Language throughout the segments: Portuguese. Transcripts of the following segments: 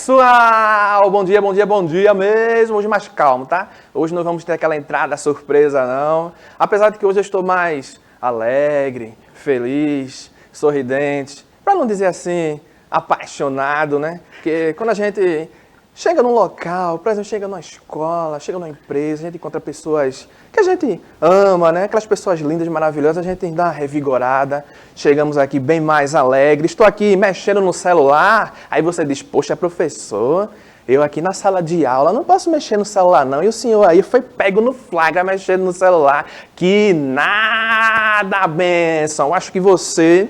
Pessoal, bom dia, bom dia, bom dia mesmo. Hoje mais calmo, tá? Hoje não vamos ter aquela entrada surpresa, não. Apesar de que hoje eu estou mais alegre, feliz, sorridente. Para não dizer assim, apaixonado, né? Porque quando a gente chega num local, por exemplo, chega numa escola, chega numa empresa, a gente encontra pessoas que a gente ama, né? Aquelas pessoas lindas, maravilhosas, a gente dá uma revigorada. Chegamos aqui bem mais alegres. Estou aqui mexendo no celular. Aí você diz, poxa, professor, eu aqui na sala de aula não posso mexer no celular não. E o senhor aí foi pego no flagra mexendo no celular. Que nada, bênção. Acho que você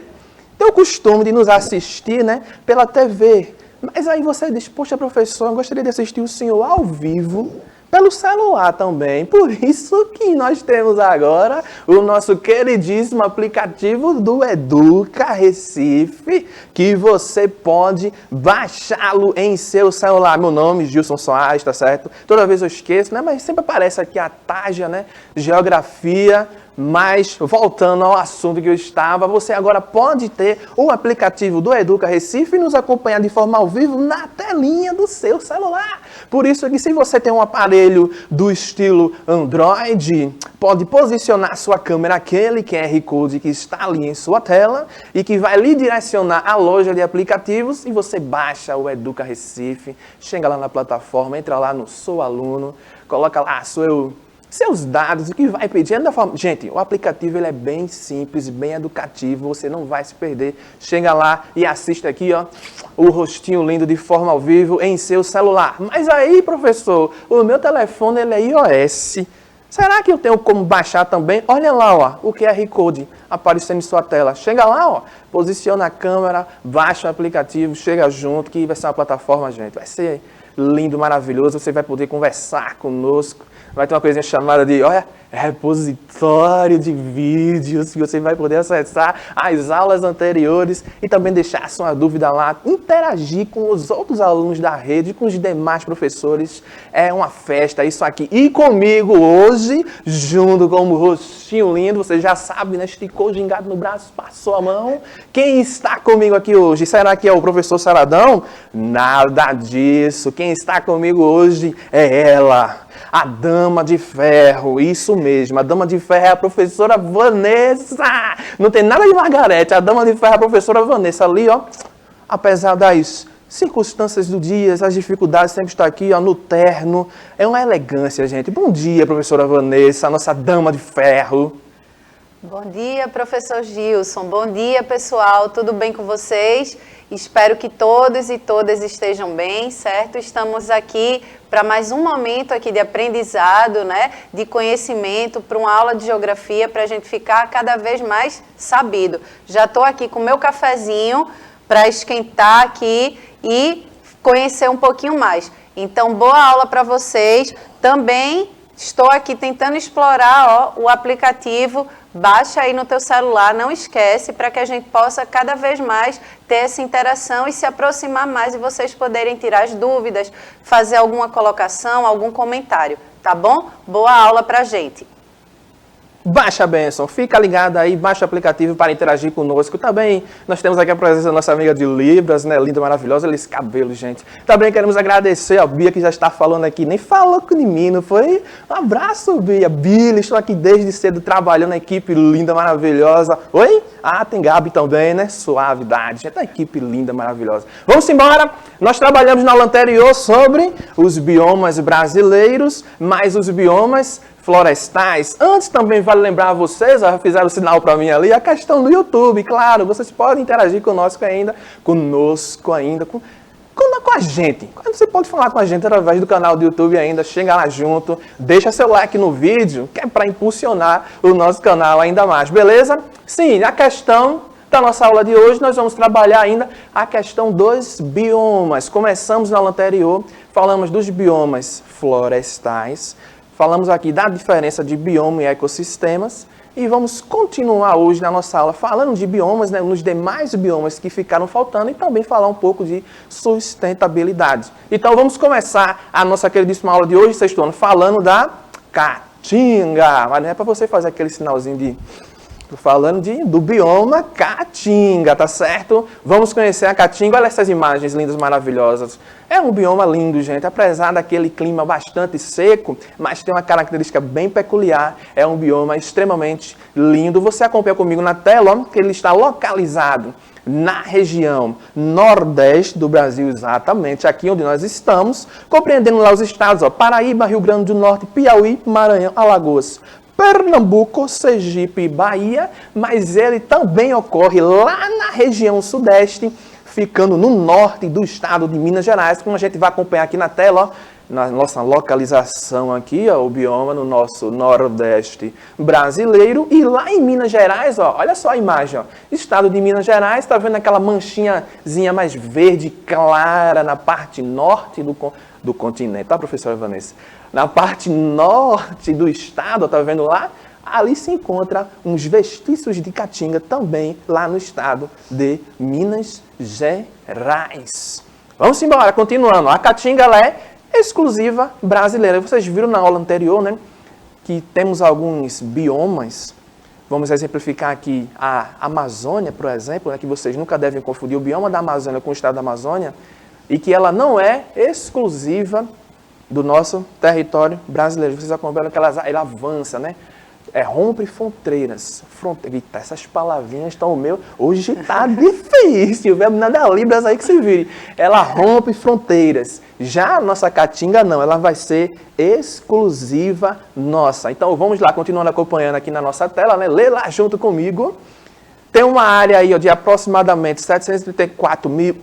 tem o costume de nos assistir, né, pela TV. Mas aí você diz, poxa, professor, eu gostaria de assistir o senhor ao vivo, pelo celular também. Por isso que nós temos agora o nosso queridíssimo aplicativo do Educa Recife, que você pode baixá-lo em seu celular. Meu nome é Gilson Soares, tá certo? Toda vez eu esqueço, né? Mas sempre aparece aqui a Tágia, né? Geografia. Mas, voltando ao assunto que eu estava, você agora pode ter o aplicativo do Educa Recife e nos acompanhar de forma ao vivo na telinha do seu celular. Por isso que se você tem um aparelho do estilo Android, pode posicionar sua câmera aquele QR Code que está ali em sua tela e que vai lhe direcionar à loja de aplicativos e você baixa o Educa Recife, chega lá na plataforma, entra lá no Sou Aluno, coloca lá seus dados, o que vai pedir. Gente, o aplicativo ele é bem simples, bem educativo, você não vai se perder. Chega lá e assiste aqui, ó, o rostinho lindo de forma ao vivo em seu celular. Mas aí, professor, o meu telefone ele é iOS. Será que eu tenho como baixar também? Olha lá, ó, o QR Code aparecendo em sua tela. Chega lá, ó, posiciona a câmera, baixa o aplicativo, chega junto, que vai ser uma plataforma, gente. Vai ser lindo, maravilhoso, você vai poder conversar conosco. Vai ter uma coisinha chamada de, olha, repositório de vídeos, que você vai poder acessar as aulas anteriores e também deixar sua dúvida lá, interagir com os outros alunos da rede, com os demais professores. É uma festa isso aqui. E comigo hoje, junto com o rostinho lindo, você já sabe, né? Esticou o gingado no braço, passou a mão. Quem está comigo aqui hoje? Será que é o professor Saradão? Nada disso. Quem está comigo hoje é ela, a Dama de Ferro, isso mesmo, a Dama de Ferro é a professora Vanessa. Não tem nada de Margarete, a Dama de Ferro é a professora Vanessa ali, ó. Apesar das circunstâncias do dia, as dificuldades, sempre está aqui, ó, no terno. É uma elegância, gente. Bom dia, professora Vanessa, a nossa Dama de Ferro. Bom dia, professor Gilson. Bom dia, pessoal. Tudo bem com vocês? Espero que todos e todas estejam bem, certo? Estamos aqui para mais um momento aqui de aprendizado, né? De conhecimento, para uma aula de geografia, para a gente ficar cada vez mais sabido. Já estou aqui com o meu cafezinho para esquentar aqui e conhecer um pouquinho mais. Então, boa aula para vocês. Também estou aqui tentando explorar, ó, o aplicativo. Baixa aí no teu celular, não esquece, para que a gente possa cada vez mais ter essa interação e se aproximar mais e vocês poderem tirar as dúvidas, fazer alguma colocação, algum comentário, tá bom? Boa aula pra gente! Baixa a bênção, fica ligado aí, baixa o aplicativo para interagir conosco. Também nós temos aqui a presença da nossa amiga de Libras, né? Linda, maravilhosa, olha esse cabelo, gente. Também queremos agradecer a Bia, que já está falando aqui, nem falou com mim, não foi? Um abraço, Bia. Billy, estou aqui desde cedo trabalhando na equipe linda, maravilhosa. Oi? Ah, tem Gabi também, né? Suavidade, gente, a equipe linda, maravilhosa. Vamos embora, nós trabalhamos na aula anterior sobre os biomas brasileiros, mais os biomas florestais. Antes também vale lembrar a vocês, já fizeram o sinal para mim ali, a questão do YouTube, claro, vocês podem interagir conosco ainda, com a gente. Você pode falar com a gente através do canal do YouTube ainda, chega lá junto, deixa seu like no vídeo, que é para impulsionar o nosso canal ainda mais, beleza? Sim, a questão da nossa aula de hoje, nós vamos trabalhar ainda a questão dos biomas. Começamos na aula anterior, falamos dos biomas florestais, falamos aqui da diferença de bioma e ecossistemas e vamos continuar hoje na nossa aula falando de biomas, né, nos demais biomas que ficaram faltando e também falar um pouco de sustentabilidade. Então vamos começar a nossa queridíssima aula de hoje, sexto ano, falando da caatinga. Mas não é para você fazer aquele sinalzinho de Tô falando do bioma Caatinga, tá certo? Vamos conhecer a Caatinga. Olha essas imagens lindas, maravilhosas. É um bioma lindo, gente. Apesar daquele clima bastante seco, mas tem uma característica bem peculiar. É um bioma extremamente lindo. Você acompanha comigo na tela, ó, que ele está localizado na região nordeste do Brasil, exatamente aqui onde nós estamos, compreendendo lá os estados, ó, Paraíba, Rio Grande do Norte, Piauí, Maranhão, Alagoas, Pernambuco, Sergipe e Bahia, mas ele também ocorre lá na região sudeste, ficando no norte do estado de Minas Gerais, como a gente vai acompanhar aqui na tela, ó, na nossa localização aqui, ó, o bioma no nosso nordeste brasileiro. E lá em Minas Gerais, ó, olha só a imagem, ó, estado de Minas Gerais, está vendo aquela manchinhazinha mais verde clara na parte norte do continente, tá, professora Vanessa? Na parte norte do estado, tá vendo lá? Ali se encontra uns vestícios de Caatinga também lá no estado de Minas Gerais. Vamos embora, continuando. A Caatinga, ela é exclusiva brasileira. Vocês viram na aula anterior, né, que temos alguns biomas. Vamos exemplificar aqui a Amazônia, por exemplo, né, que vocês nunca devem confundir o bioma da Amazônia com o estado da Amazônia, e que ela não é exclusiva do nosso território brasileiro. Vocês acompanham que ela avança, né? Rompe fronteiras. Eita, essas palavrinhas estão hoje tá difícil, verbo nada libras aí que se vire. Ela rompe fronteiras. Já a nossa Caatinga não, ela vai ser exclusiva nossa. Então vamos lá, continuando acompanhando aqui na nossa tela, né? Lê lá junto comigo. Tem uma área aí, ó, de aproximadamente 734 mil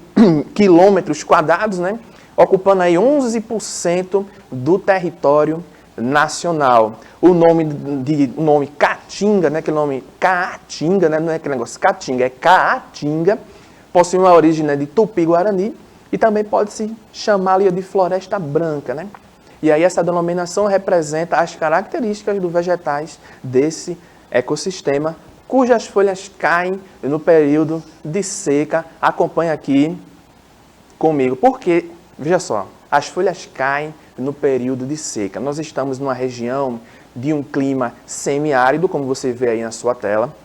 quilômetros quadrados, né? Ocupando aí 11% do território nacional. O nome Caatinga, né, aquele nome Caatinga, né, não é aquele negócio Caatinga, é Caatinga, possui uma origem, né, de Tupi-Guarani e também pode se chamar ali de Floresta Branca, né? E aí essa denominação representa as características dos vegetais desse ecossistema, cujas folhas caem no período de seca. Acompanha aqui comigo, porque, veja só, as folhas caem no período de seca. Nós estamos numa região de um clima semiárido, como você vê aí na sua tela.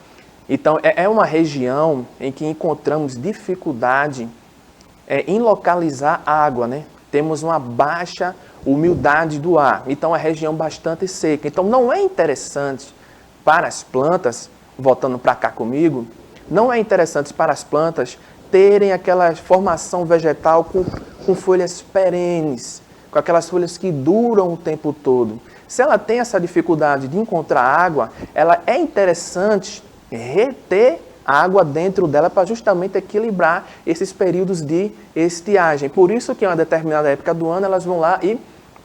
Então, é uma região em que encontramos dificuldade em localizar água, né? Temos uma baixa umidade do ar. Então, é uma região bastante seca. Então, não é interessante para as plantas, voltando para cá comigo, não é interessante para as plantas terem aquela formação vegetal com folhas perenes, com aquelas folhas que duram o tempo todo. Se ela tem essa dificuldade de encontrar água, ela é interessante reter água dentro dela para justamente equilibrar esses períodos de estiagem. Por isso que em uma determinada época do ano elas vão lá e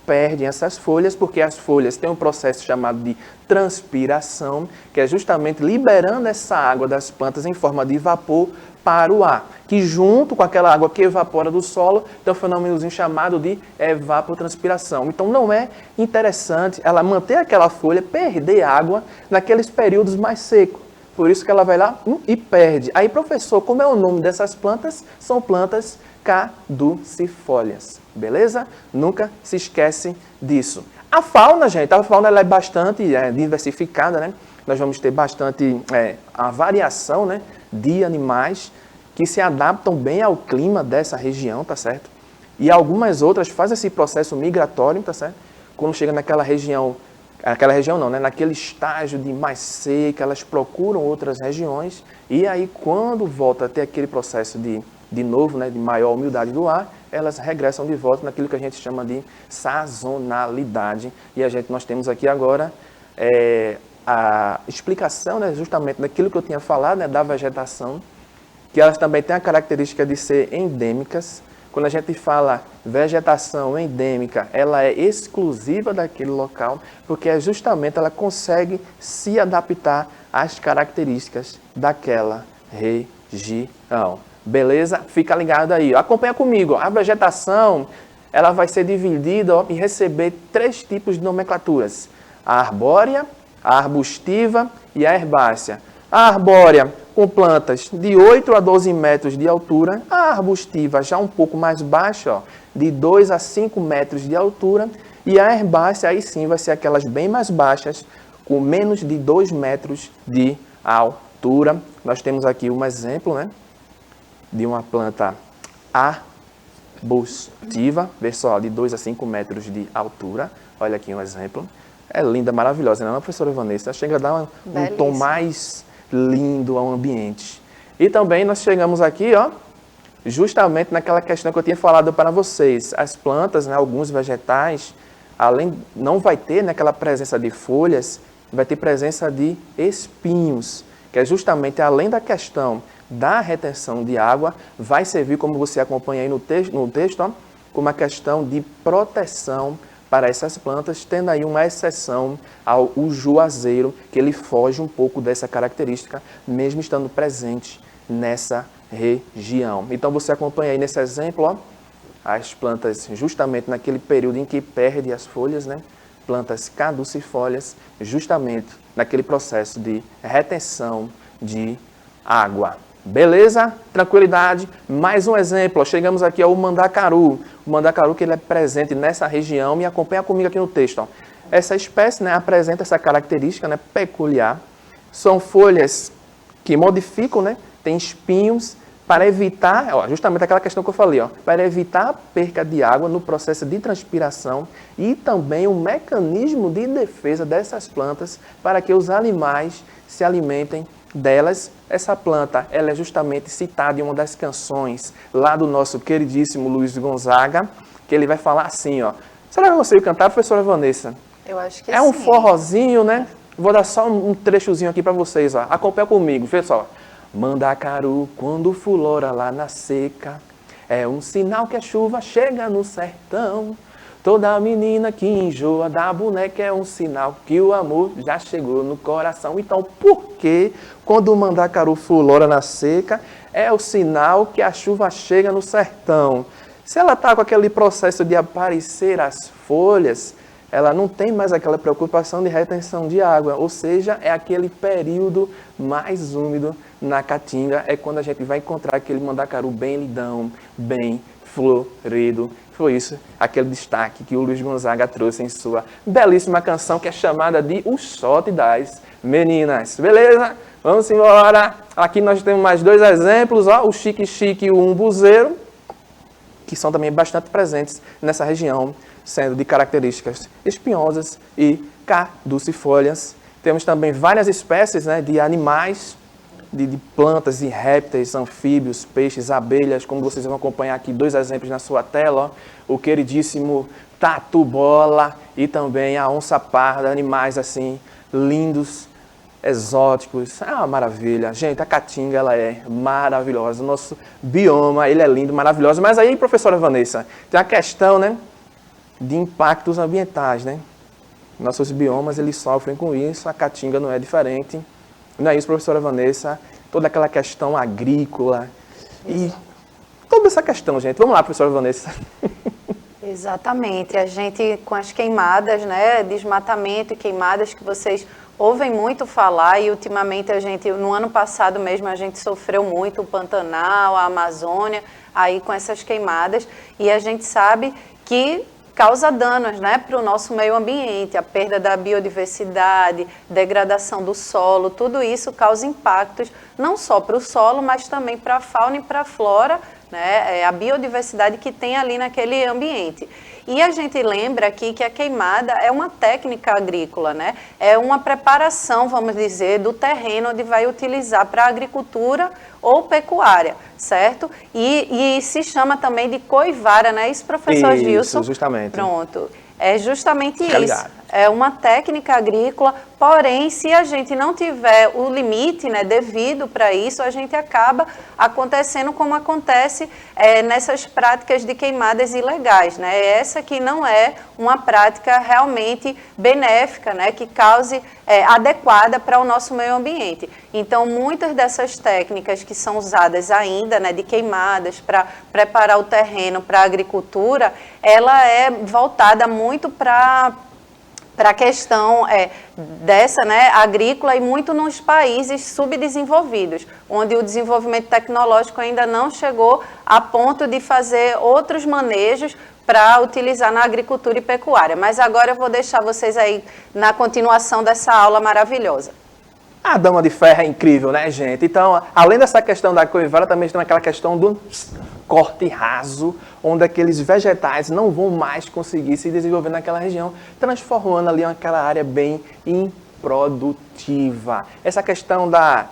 perdem essas folhas, porque as folhas têm um processo chamado de transpiração, que é justamente liberando essa água das plantas em forma de vapor para o ar, que junto com aquela água que evapora do solo, tem um fenômeno chamado de evapotranspiração. Então não é interessante ela manter aquela folha, perder água naqueles períodos mais secos. Por isso que ela vai lá e perde. Aí, professor, como é o nome dessas plantas? São plantas caducifólias, beleza? Nunca se esquece disso. A fauna, gente, ela é bastante diversificada, né? Nós vamos ter bastante a variação, né, de animais que se adaptam bem ao clima dessa região, tá certo? E algumas outras fazem esse processo migratório, tá certo? Quando chega naquela região não, né? Naquele estágio de mais seca, elas procuram outras regiões e aí quando volta a ter aquele processo de novo, né, de maior umidade do ar, elas regressam de volta naquilo que a gente chama de sazonalidade. E nós temos aqui agora a explicação, né, justamente daquilo que eu tinha falado, né, da vegetação, que elas também têm a característica de ser endêmicas. Quando a gente fala vegetação endêmica, ela é exclusiva daquele local, porque justamente ela consegue se adaptar às características daquela região. Beleza? Fica ligado aí. Acompanha comigo. A vegetação, ela vai ser dividida e receber 3 tipos de nomenclaturas: a arbórea, a arbustiva e a herbácea. A arbórea com plantas de 8 a 12 metros de altura, a arbustiva já um pouco mais baixa, ó, de 2 a 5 metros de altura, e a herbácea aí sim vai ser aquelas bem mais baixas, com menos de 2 metros de altura. Nós temos aqui um exemplo, né, de uma planta arbustiva, vê só, de 2 a 5 metros de altura. Olha aqui um exemplo. É linda, maravilhosa, não é, professora Vanessa? Chega a dar um tom mais lindo ao ambiente. E também nós chegamos aqui, ó, justamente naquela questão que eu tinha falado para vocês. As plantas, né, alguns vegetais, além, não vai ter naquela presença de folhas, vai ter presença de espinhos, que é justamente além da questão da retenção de água, vai servir, como você acompanha aí no texto, ó, como uma questão de proteção para essas plantas, tendo aí uma exceção ao juazeiro, que ele foge um pouco dessa característica, mesmo estando presente nessa região. Então você acompanha aí nesse exemplo, ó, as plantas justamente naquele período em que perde as folhas, né? Plantas caducifólias, justamente naquele processo de retenção de água. Beleza? Tranquilidade. Mais um exemplo. Ó, chegamos aqui ao mandacaru. O mandacaru que ele é presente nessa região. E acompanha comigo aqui no texto. Ó. Essa espécie, né, apresenta essa característica, né, peculiar. São folhas que modificam, né, tem espinhos para evitar, ó, justamente aquela questão que eu falei, ó, para evitar a perca de água no processo de transpiração e também um mecanismo de defesa dessas plantas para que os animais se alimentem delas. Essa planta, ela é justamente citada em uma das canções lá do nosso queridíssimo Luiz Gonzaga, que ele vai falar assim, ó. Será que eu consigo cantar, professora Vanessa? Eu acho que é um forrozinho, né? Vou dar só um trechozinho aqui para vocês, ó. Acompanha comigo, vê só. Mandacaru, quando fulora lá na seca, é um sinal que a chuva chega no sertão. Toda menina que enjoa da boneca é um sinal que o amor já chegou no coração. Então, por que quando o mandacaru fulora na seca, é o sinal que a chuva chega no sertão? Se ela está com aquele processo de aparecer as folhas, ela não tem mais aquela preocupação de retenção de água, ou seja, é aquele período mais úmido na caatinga, é quando a gente vai encontrar aquele mandacaru bem lindão, bem florido. Foi isso, aquele destaque que o Luiz Gonzaga trouxe em sua belíssima canção, que é chamada de O Shot das Meninas. Beleza? Vamos embora. Aqui nós temos mais 2 exemplos, ó, o xique-xique e o umbuzeiro, que são também bastante presentes nessa região, sendo de características espinhosas e caducifólias. Temos também várias espécies, né, de animais, de plantas e répteis, anfíbios, peixes, abelhas, como vocês vão acompanhar aqui 2 exemplos na sua tela, ó, o queridíssimo tatu-bola e também a onça-parda, animais assim lindos, exóticos. É uma maravilha. Gente, a caatinga, ela é maravilhosa. O nosso bioma, ele é lindo, maravilhoso. Mas aí, professora Vanessa, tem a questão, né, de impactos ambientais, né? Nossos biomas, eles sofrem com isso, a caatinga não é diferente. Não é isso, professora Vanessa? Toda aquela questão agrícola e toda essa questão, gente. Vamos lá, professora Vanessa. Exatamente. A gente, com as queimadas, né, desmatamento e queimadas que vocês ouvem muito falar, e ultimamente a gente, no ano passado mesmo, a gente sofreu muito o Pantanal, a Amazônia, aí com essas queimadas, e a gente sabe que causa danos, né, para o nosso meio ambiente, a perda da biodiversidade, degradação do solo, tudo isso causa impactos não só para o solo, mas também para a fauna e para a flora, né, a biodiversidade que tem ali naquele ambiente. E a gente lembra aqui que a queimada é uma técnica agrícola, né? É uma preparação, vamos dizer, do terreno onde vai utilizar para agricultura ou pecuária, certo? E se chama também de coivara, não é isso, professor Gilson? Isso, justamente. Pronto. É justamente isso. É uma técnica agrícola, porém, se a gente não tiver o limite, né, devido para isso, a gente acaba acontecendo como acontece nessas práticas de queimadas ilegais, né? Essa que não é uma prática realmente benéfica, né, que cause adequada para o nosso meio ambiente. Então, muitas dessas técnicas que são usadas ainda, né, de queimadas para preparar o terreno para a agricultura, ela é voltada muito para a questão dessa, né, agrícola, e muito nos países subdesenvolvidos, onde o desenvolvimento tecnológico ainda não chegou a ponto de fazer outros manejos para utilizar na agricultura e pecuária. Mas agora eu vou deixar vocês aí na continuação dessa aula maravilhosa. A dama de ferro é incrível, né, gente? Então, além dessa questão da coivara, também tem aquela questão do corte raso, onde aqueles vegetais não vão mais conseguir se desenvolver naquela região, transformando ali aquela área bem improdutiva. Essa questão da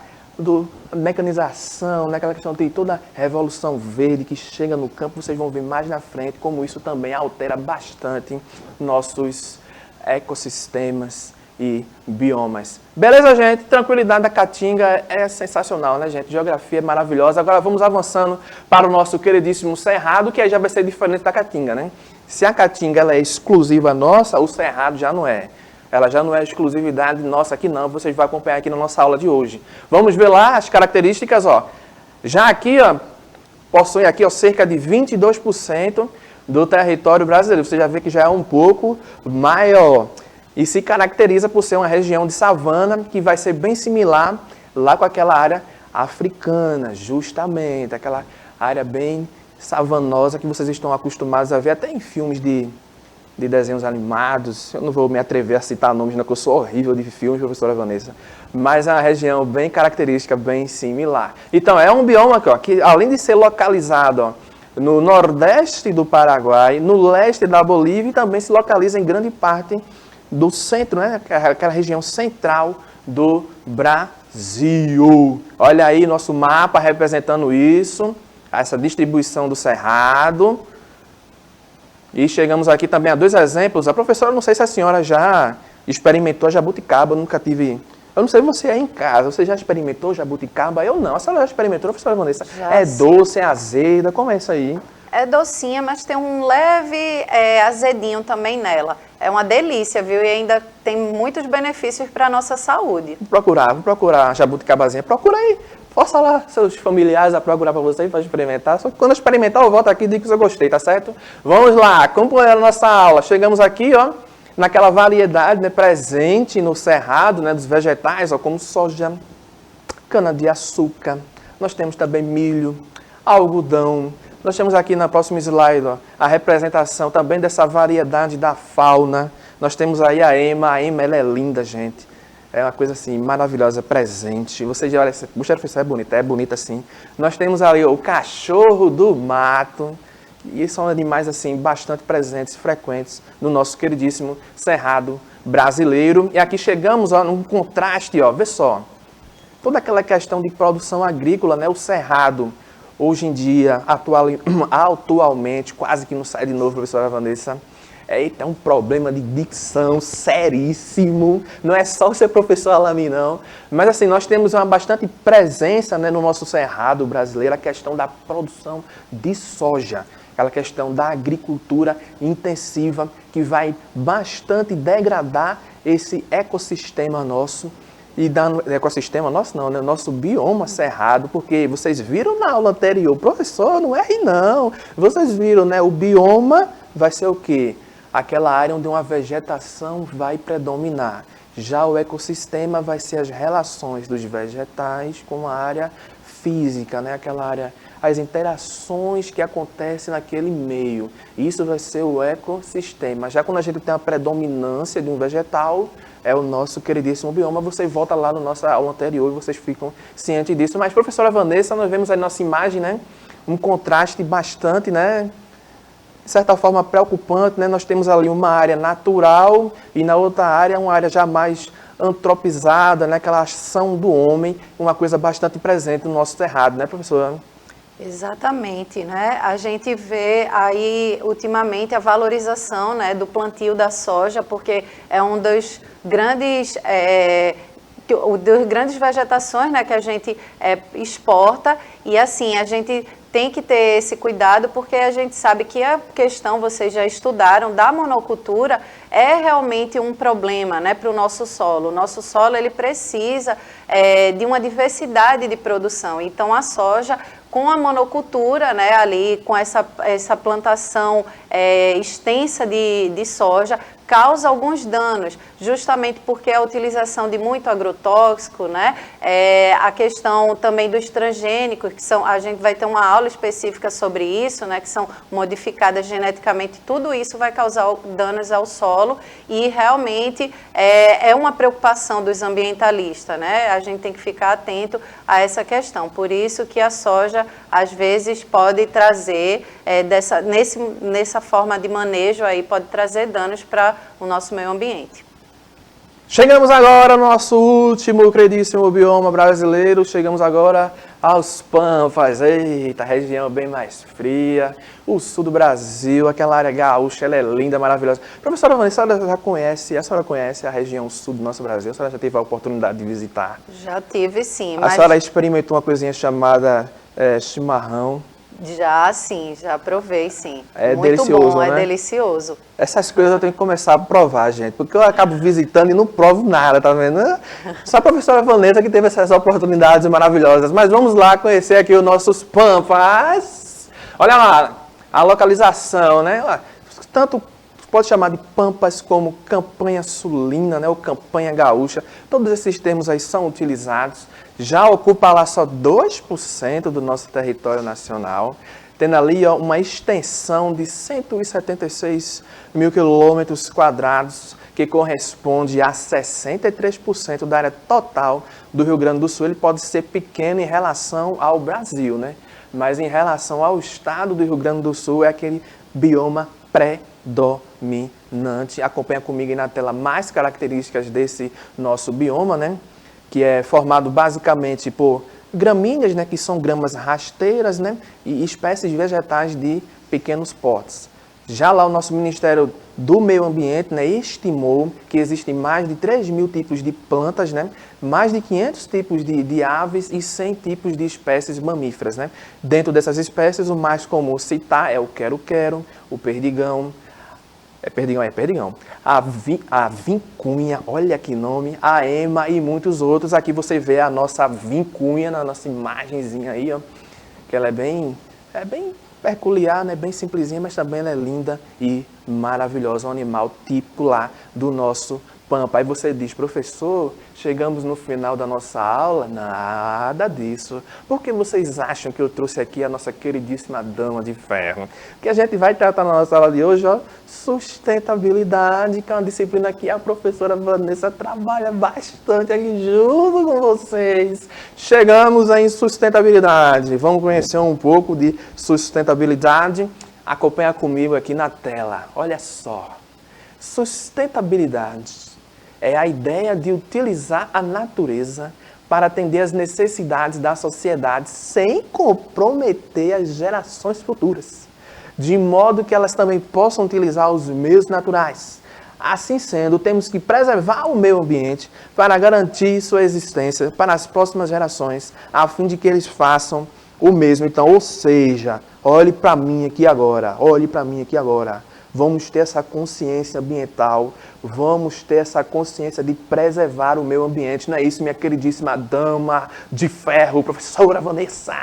mecanização, né? Aquela questão de toda a revolução verde que chega no campo, vocês vão ver mais na frente como isso também altera bastante nossos ecossistemas e biomas. Beleza, gente? Tranquilidade da Caatinga é sensacional, né, gente? Geografia é maravilhosa. Agora vamos avançando para o nosso queridíssimo Cerrado, que aí já vai ser diferente da Caatinga, né? Se a Caatinga ela é exclusiva nossa, o Cerrado já não é. Ela já não é exclusividade nossa aqui não, vocês vão acompanhar aqui na nossa aula de hoje. Vamos ver lá as características, ó. Já aqui, ó, possui aqui, ó, cerca de 22% do território brasileiro. Você já vê que já é um pouco maior. E se caracteriza por ser uma região de savana que vai ser bem similar lá com aquela área africana, justamente. Aquela área bem savanosa que vocês estão acostumados a ver até em filmes de desenhos animados. Eu não vou me atrever a citar nomes, não, porque eu sou horrível de filmes, professora Vanessa. Mas é uma região bem característica, bem similar. Então, é um bioma que além de ser localizado, ó, no nordeste do Paraguai, no leste da Bolívia, e também se localiza em grande parte do centro, né? Aquela região central do Brasil. Olha aí nosso mapa representando isso, essa distribuição do cerrado. E chegamos aqui também a 2 exemplos. A professora, não sei se a senhora já experimentou jabuticaba, eu nunca tive. Eu não sei você aí em casa, você já experimentou jabuticaba? Eu não. A senhora já experimentou, professora Vanessa? Já, é sim. Doce, é azeda, como é isso aí? É docinha, mas tem um leve azedinho também nela. É uma delícia, viu? E ainda tem muitos benefícios para a nossa saúde. Vou procurar jabuticabazinha. Procura aí. Força lá seus familiares a procurar para você para experimentar. Só que quando eu experimentar, eu volto aqui e digo que eu gostei, tá certo? Vamos lá, acompanhando a nossa aula. Chegamos aqui, ó, naquela variedade, né, presente no cerrado, né, dos vegetais, ó, como soja, cana-de-açúcar. Nós temos também milho, algodão. Nós temos aqui na próxima slide, ó, a representação também dessa variedade da fauna. Nós temos aí a ema ela é linda, gente. É uma coisa assim, maravilhosa, presente. Você já olha, puxa, professor, é bonita assim. Nós temos ali o cachorro do mato. E são animais assim, bastante presentes, frequentes no nosso queridíssimo Cerrado brasileiro. E aqui chegamos, ó, num contraste, ó, vê só. Toda aquela questão de produção agrícola, né, o Cerrado, hoje em dia, atualmente, quase que não sai de novo, professora Vanessa. Eita, é um problema de dicção seríssimo. Não é só ser professor Alamin, não. Mas assim, nós temos uma bastante presença, né, no nosso Cerrado brasileiro, a questão da produção de soja. Aquela questão da agricultura intensiva que vai bastante degradar esse ecossistema nosso. E ecossistema nosso não, né? Nosso bioma cerrado, porque vocês viram na aula anterior, professor, não erre não. Vocês viram, né? O bioma vai ser o quê? Aquela área onde uma vegetação vai predominar. Já o ecossistema vai ser as relações dos vegetais com a área física, né? Aquela área, as interações que acontecem naquele meio. Isso vai ser o ecossistema. Já quando a gente tem a predominância de um vegetal, é o nosso queridíssimo bioma. Você volta lá na nossa aula anterior e vocês ficam cientes disso. Mas, professora Vanessa, nós vemos aí na nossa imagem, né, um contraste bastante, né, de certa forma preocupante, né? Nós temos ali uma área natural e na outra área uma área já mais antropizada, né? Aquela ação do homem, uma coisa bastante presente no nosso cerrado, né, professora? Exatamente, né? A gente vê aí ultimamente a valorização, né, do plantio da soja, porque é um dos grandes vegetações, né, que a gente exporta, e assim a gente tem que ter esse cuidado, porque a gente sabe que a questão, vocês já estudaram, da monocultura é realmente um problema, né, para o nosso solo. O nosso solo ele precisa de uma diversidade de produção. Então a soja, com a monocultura, né, ali com essa plantação extensa de soja, causa alguns danos, justamente porque a utilização de muito agrotóxico, né? A questão também dos transgênicos, que são, a gente vai ter uma aula específica sobre isso, né? Que são modificadas geneticamente, tudo isso vai causar danos ao solo e realmente é uma preocupação dos ambientalistas, né? A gente tem que ficar atento a essa questão, por isso que a soja às vezes pode trazer, nessa forma de manejo aí, pode trazer danos para o nosso meio ambiente. Chegamos agora ao nosso último queridíssimo bioma brasileiro, chegamos agora aos Pampas. Eita, região bem mais fria, o sul do Brasil, aquela área gaúcha, ela é linda, maravilhosa. Professora Vanessa, a senhora conhece a região sul do nosso Brasil? A senhora já teve a oportunidade de visitar? Já tive, sim. A senhora experimentou uma coisinha chamada chimarrão? Já, sim, já provei, sim. É muito delicioso, bom, né? É delicioso. Essas coisas eu tenho que começar a provar, gente, porque eu acabo visitando e não provo nada, tá vendo? Só a professora Vanessa que teve essas oportunidades maravilhosas. Mas vamos lá conhecer aqui os nossos Pampas. Olha lá, a localização, né? Tanto pode chamar de Pampas como Campanha Sulina, né? Ou Campanha Gaúcha. Todos esses termos aí são utilizados. Já ocupa lá só 2% do nosso território nacional, tendo ali uma extensão de 176 mil quilômetros quadrados, que corresponde a 63% da área total do Rio Grande do Sul. Ele pode ser pequeno em relação ao Brasil, né? Mas em relação ao estado do Rio Grande do Sul, é aquele bioma predominante. Acompanha comigo aí na tela mais características desse nosso bioma, né? Que é formado basicamente por gramíneas, né, que são gramas rasteiras, né, e espécies vegetais de pequenos portes. Já lá o nosso Ministério do Meio Ambiente, né, estimou que existem mais de 3.000 tipos de plantas, né, mais de 500 tipos de aves e 100 tipos de espécies mamíferas. Né. Dentro dessas espécies, o mais comum citar é o quero-quero, o perdigão, perdigão. A vincunha, olha que nome, a ema e muitos outros. Aqui você vê a nossa vincunha na nossa imagenzinha aí, ó, que ela é bem peculiar, né? Bem simplesinha, mas também ela é linda e maravilhosa, um animal típico lá do nosso Pampa. Aí você diz, professor, chegamos no final da nossa aula? Nada disso. Por que vocês acham que eu trouxe aqui a nossa queridíssima dama de ferro? Que a gente vai tratar na nossa aula de hoje, ó, sustentabilidade, que é uma disciplina que a professora Vanessa trabalha bastante aqui junto com vocês. Chegamos em sustentabilidade. Vamos conhecer um pouco de sustentabilidade? Acompanha comigo aqui na tela. Olha só. Sustentabilidade é a ideia de utilizar a natureza para atender às necessidades da sociedade sem comprometer as gerações futuras, de modo que elas também possam utilizar os meios naturais. Assim sendo, temos que preservar o meio ambiente para garantir sua existência para as próximas gerações, a fim de que eles façam o mesmo. Então, ou seja, olhe para mim aqui agora, Vamos ter essa consciência ambiental, vamos ter essa consciência de preservar o meio ambiente. Não é isso, minha queridíssima dama de ferro, professora Vanessa?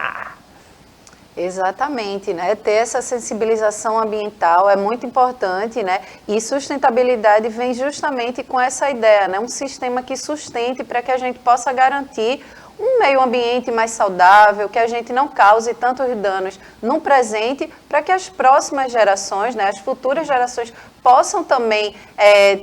Exatamente, né? Ter essa sensibilização ambiental é muito importante, né? E sustentabilidade vem justamente com essa ideia, né? Um sistema que sustente para que a gente possa garantir um meio ambiente mais saudável, que a gente não cause tantos danos no presente, para que as próximas gerações, né, as futuras gerações, possam também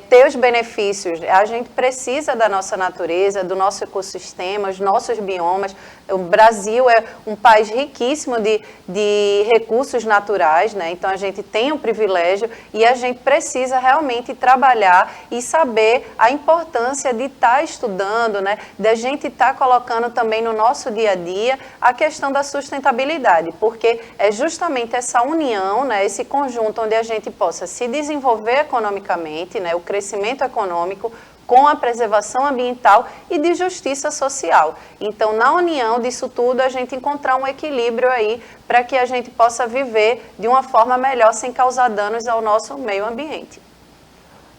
ter os benefícios. A gente precisa da nossa natureza, do nosso ecossistema, os nossos biomas. O Brasil é um país riquíssimo de recursos naturais, né? Então a gente tem um privilégio e a gente precisa realmente trabalhar e saber a importância de estar estudando, né? De a gente estar colocando também no nosso dia a dia a questão da sustentabilidade, porque é justamente essa união, né? Esse conjunto onde a gente possa se desenvolver economicamente, né, o crescimento econômico com a preservação ambiental e de justiça social. Então, na união disso tudo, a gente encontrar um equilíbrio aí para que a gente possa viver de uma forma melhor sem causar danos ao nosso meio ambiente.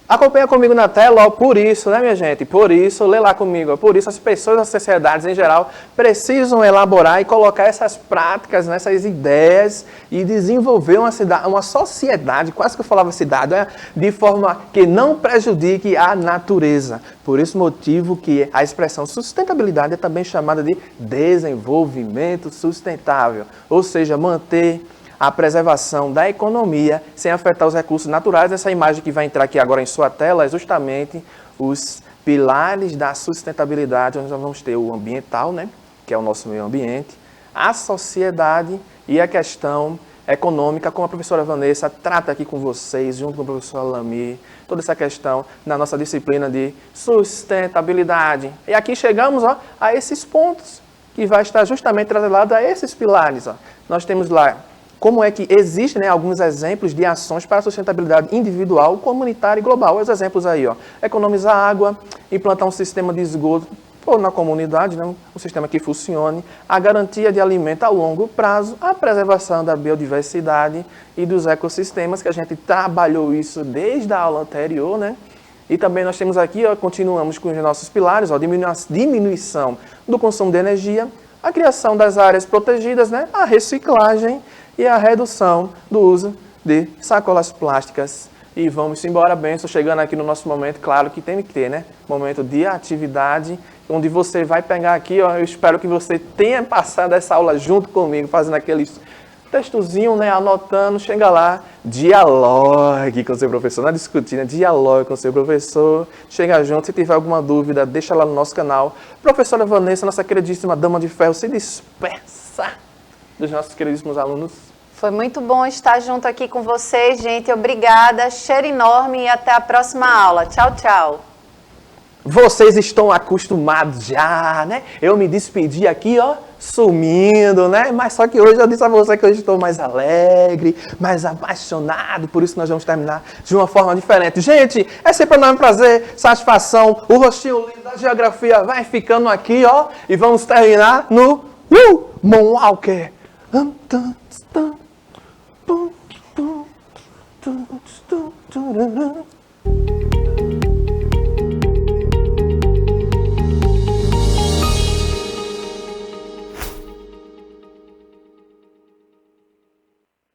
Acompanha comigo na tela, ó, por isso, né, minha gente? Por isso, lê lá comigo, ó, por isso as pessoas, as sociedades em geral, precisam elaborar e colocar essas práticas, né, essas ideias e desenvolver uma sociedade, quase que eu falava cidade, né, de forma que não prejudique a natureza. Por esse motivo que a expressão sustentabilidade é também chamada de desenvolvimento sustentável, ou seja, manter a preservação da economia sem afetar os recursos naturais. Essa imagem que vai entrar aqui agora em sua tela é justamente os pilares da sustentabilidade, onde nós vamos ter o ambiental, né, que é o nosso meio ambiente, a sociedade e a questão econômica, como a professora Vanessa trata aqui com vocês, junto com o professor Alami, toda essa questão na nossa disciplina de sustentabilidade. E aqui chegamos, ó, a esses pontos, que vai estar justamente atrelado a esses pilares. Ó. Nós temos lá como é que existem, né, alguns exemplos de ações para a sustentabilidade individual, comunitária e global. Os exemplos aí, ó, economizar água, implantar um sistema de esgoto ou na comunidade, né, um sistema que funcione, a garantia de alimento a longo prazo, a preservação da biodiversidade e dos ecossistemas, que a gente trabalhou isso desde a aula anterior, né? E também nós temos aqui, ó, continuamos com os nossos pilares, ó, diminuição do consumo de energia, a criação das áreas protegidas, né, a reciclagem e a redução do uso de sacolas plásticas. E vamos embora, Benção, chegando aqui no nosso momento, claro que tem que ter, né? Momento de atividade, onde você vai pegar aqui, ó, eu espero que você tenha passado essa aula junto comigo, fazendo aqueles textozinho, né, anotando, chega lá, dialogue com o seu professor, não é discutir, né? Dialogue com o seu professor, chega junto, se tiver alguma dúvida, deixa lá no nosso canal. Professora Vanessa, nossa queridíssima dama de ferro, se dispersa dos nossos queridíssimos alunos. Foi muito bom estar junto aqui com vocês, gente. Obrigada, cheiro enorme e até a próxima aula. Tchau, tchau. Vocês estão acostumados já, né? Eu me despedi aqui, ó, sumindo, né? Mas só que hoje eu disse a você que eu estou mais alegre, mais apaixonado, por isso nós vamos terminar de uma forma diferente. Gente, é sempre um enorme prazer, satisfação, o rostinho lindo da geografia vai ficando aqui, ó, e vamos terminar no Moonwalker.